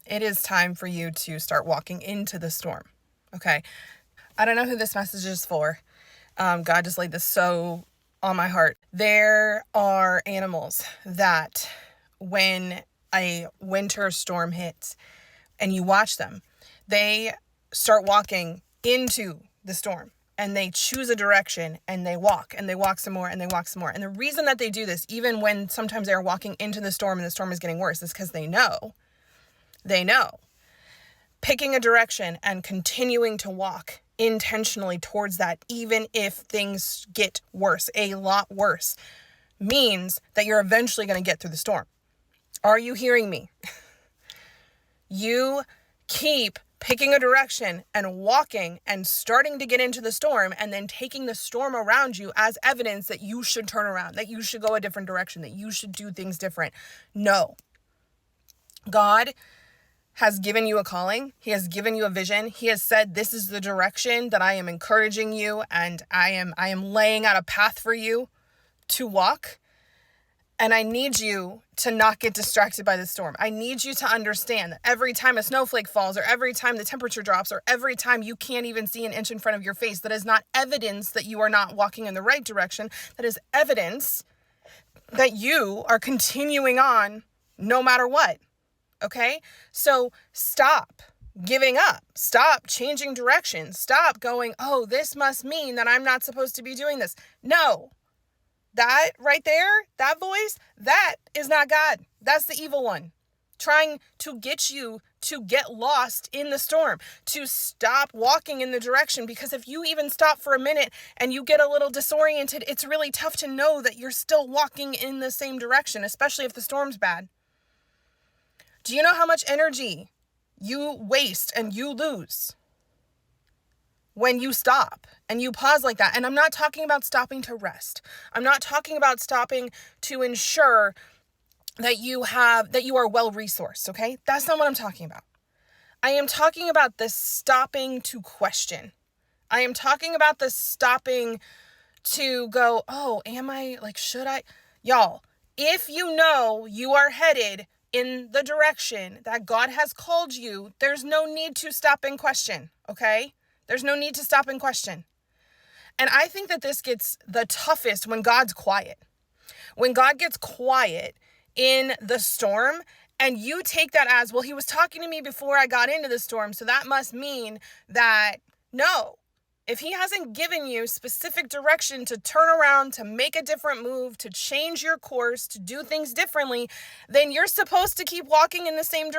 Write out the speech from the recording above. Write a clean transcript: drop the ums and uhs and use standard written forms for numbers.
it is time for you to start walking into the storm. Okay. I don't know who this message is for. God just laid this so on my heart. There are animals that when a winter storm hits and you watch them, they start walking into the storm and they choose a direction and they walk some more and they walk some more. And the reason that they do this, even when sometimes they're walking into the storm and the storm is getting worse, is because they know picking a direction and continuing to walk intentionally towards that, even if things get worse, a lot worse, means that you're eventually going to get through the storm. Are you hearing me? You keep picking a direction and walking and starting to get into the storm and then taking the storm around you as evidence that you should turn around, that you should go a different direction, that you should do things different. No. God has given you a calling. He has given you a vision. He has said, this is the direction that I am encouraging you and I am laying out a path for you to walk. And I need you to not get distracted by the storm. I need you to understand that every time a snowflake falls or every time the temperature drops or every time you can't even see an inch in front of your face, that is not evidence that you are not walking in the right direction. That is evidence that you are continuing on no matter what. Okay? So stop giving up. Stop changing direction. Stop going, oh, this must mean that I'm not supposed to be doing this. No. That right there, that voice, that is not God. That's the evil one trying to get you to get lost in the storm, to stop walking in the direction. Because if you even stop for a minute and you get a little disoriented, it's really tough to know that you're still walking in the same direction, especially if the storm's bad. Do you know how much energy you waste and you lose when you stop and you pause like that? And I'm not talking about stopping to rest. I'm not talking about stopping to ensure that you are well resourced, okay? That's not what I'm talking about. I am talking about the stopping to question. I am talking about the stopping to go, oh, am I, should I? Y'all, if you know you are headed in the direction that God has called you, there's no need to stop and question, okay? There's no need to stop and question. And I think that this gets the toughest when God's quiet. When God gets quiet in the storm and you take that as, well, he was talking to me before I got into the storm, so that must mean that no. If he hasn't given you specific direction to turn around, to make a different move, to change your course, to do things differently, then you're supposed to keep walking in the same direction.